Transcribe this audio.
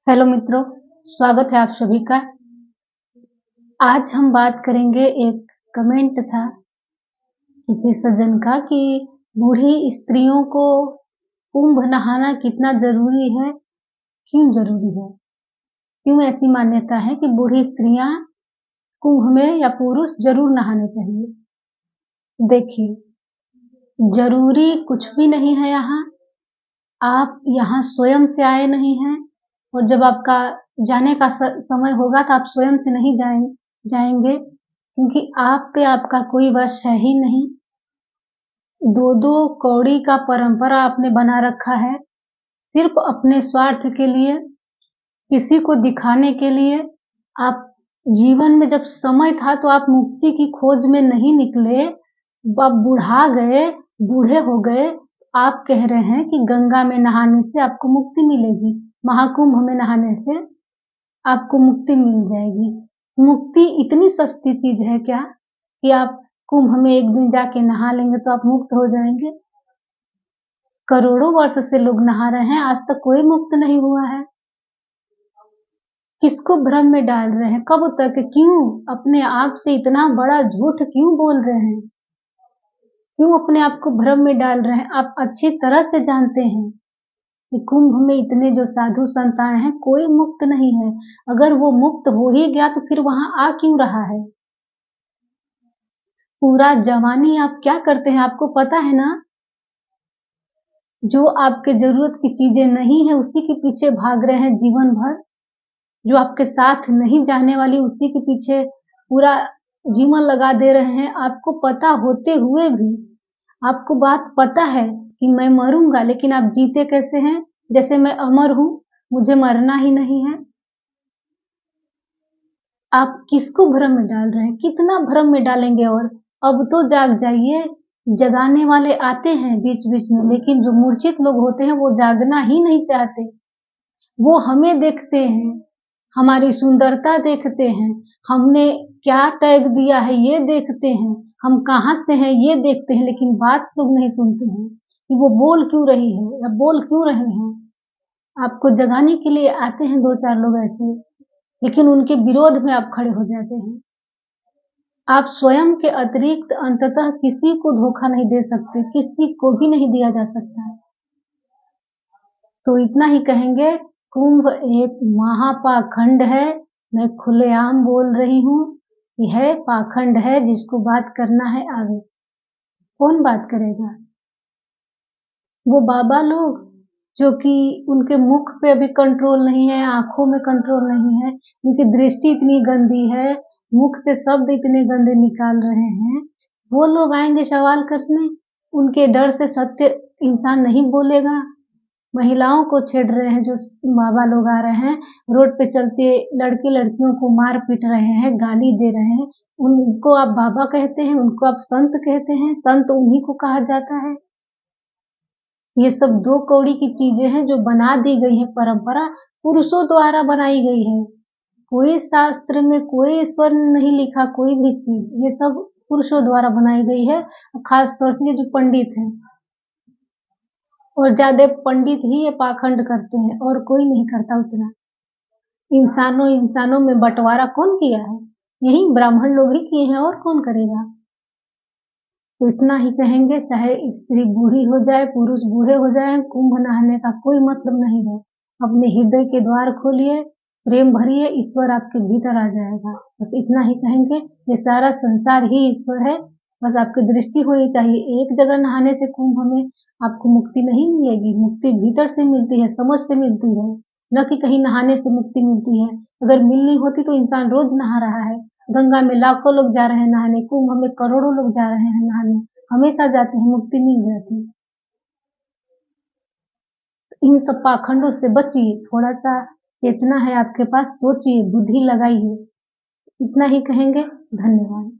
Hello मित्रों, स्वागत है आप सभी का। आज हम बात करेंगे, एक कमेंट था किसी सज्जन का कि बूढ़ी स्त्रियों को कुंभ नहाना कितना ज़रूरी है, क्यों ज़रूरी है? क्यों ऐसी मान्यता है कि बूढ़ी स्त्रियाँ कुंभ में या पुरुष ज़रूर नहाने चाहिए? देखिए, ज़रूरी कुछ भी नहीं है यहाँ। आप यहाँ स्वयं से आए नहीं हैं और जब आपका जाने का समय होगा तो आप स्वयं से नहीं जाएंगे, क्योंकि आप पे आपका कोई वश है ही नहीं। दो कौड़ी का परंपरा आपने बना रखा है, सिर्फ अपने स्वार्थ के लिए, किसी को दिखाने के लिए। आप जीवन में जब समय था तो आप मुक्ति की खोज में नहीं निकले, आप बुढ़ा गए, बूढ़े हो गए। आप कह रहे हैं कि गंगा में नहाने से आपको मुक्ति मिलेगी, महाकुंभ में नहाने से आपको मुक्ति मिल जाएगी। मुक्ति इतनी सस्ती चीज है क्या कि आप कुंभ में एक दिन जाके नहा लेंगे तो आप मुक्त हो जाएंगे? करोड़ों वर्ष से लोग नहा रहे हैं, आज तक कोई मुक्त नहीं हुआ है। किसको भ्रम में डाल रहे हैं? कब तक? क्यों अपने आप से इतना बड़ा झूठ क्यों बोल रहे हैं? क्यों अपने आप को भ्रम में डाल रहे हैं? आप अच्छी तरह से जानते हैं कि कुंभ में इतने जो साधु संत आए हैं, कोई मुक्त नहीं है। अगर वो मुक्त हो ही गया तो फिर वहां आ क्यों रहा है? पूरा जवानी आप क्या करते हैं, आपको पता है ना? जो आपके जरूरत की चीजें नहीं है उसी के पीछे भाग रहे हैं जीवन भर। जो आपके साथ नहीं जाने वाली उसी के पीछे पूरा जीवन लगा दे रहे हैं। आपको पता होते हुए भी, आपको बात पता है कि मैं मरूंगा, लेकिन आप जीते कैसे हैं जैसे मैं अमर हूं, मुझे मरना ही नहीं है। आप किसको भ्रम में डाल रहे हैं? कितना भ्रम में डालेंगे? और अब तो जाग जाइए। जगाने वाले आते हैं बीच बीच में, लेकिन जो मूर्छित लोग होते हैं वो जागना ही नहीं चाहते। वो हमें देखते हैं, हमारी सुंदरता देखते हैं, हमने क्या टैग दिया है ये देखते हैं, हम कहाँ से हैं ये देखते हैं, लेकिन बात लोग नहीं सुनते हैं कि वो बोल क्यों रही है या बोल क्यों रहे हैं। आपको जगाने के लिए आते हैं दो चार लोग ऐसे, लेकिन उनके विरोध में आप खड़े हो जाते हैं। आप स्वयं के अतिरिक्त अंततः किसी को धोखा नहीं दे सकते, किसी को भी नहीं दिया जा सकता। तो इतना ही कहेंगे, कुंभ एक महापाखंड है। मैं खुलेआम बोल रही हूँ, यह पाखंड है। जिसको बात करना है आगे, कौन बात करेगा? वो बाबा लोग जो कि उनके मुख पे अभी कंट्रोल नहीं है, आंखों में कंट्रोल नहीं है, उनकी दृष्टि इतनी गंदी है, मुख से शब्द इतने गंदे निकाल रहे हैं। वो लोग आएंगे सवाल करने, उनके डर से सत्य इंसान नहीं बोलेगा। महिलाओं को छेड़ रहे हैं जो बाबा लोग आ रहे हैं, रोड पे चलते लड़के लड़कियों को मार पीट रहे हैं, गाली दे रहे हैं। उनको आप बाबा कहते हैं, उनको आप संत कहते हैं। संत उन्हीं को कहा जाता है। ये सब दो कौड़ी की चीजें हैं जो बना दी गई है, परंपरा पुरुषों द्वारा बनाई गई है। कोई शास्त्र में कोई ईश्वर नहीं लिखा, कोई भी चीज, ये सब पुरुषों द्वारा बनाई गई है। खास तौर से ये जो पंडित हैं, और ज्यादा पंडित ही ये पाखंड करते हैं और कोई नहीं करता उतना। इंसानों इंसानों में बंटवारा कौन किया है? यही ब्राह्मण लोग ही किए हैं, और कौन करेगा? तो इतना ही कहेंगे, चाहे स्त्री बूढ़ी हो जाए, पुरुष बूढ़े हो जाए, कुंभ नहाने का कोई मतलब नहीं है। अपने हृदय के द्वार खोलिए, प्रेम भरिए, ईश्वर आपके भीतर आ जाएगा। बस इतना ही कहेंगे। ये सारा संसार ही ईश्वर है, बस आपकी दृष्टि होनी चाहिए। एक जगह नहाने से कुंभ में आपको मुक्ति नहीं मिलेगी। मुक्ति भीतर से मिलती है, समझ से मिलती है, न कि कहीं नहाने से मुक्ति मिलती है। अगर मिलनी होती तो इंसान रोज नहा रहा है। गंगा में लाखों लोग जा रहे हैं नहाने, कुंभ में करोड़ों लोग जा रहे हैं नहाने, हमेशा जाते हैं, मुक्ति मिल जाती। इन सब पाखंडों से बचिए, थोड़ा सा चेतना है आपके पास, सोचिए, बुद्धि लगाइए। इतना ही कहेंगे। धन्यवाद।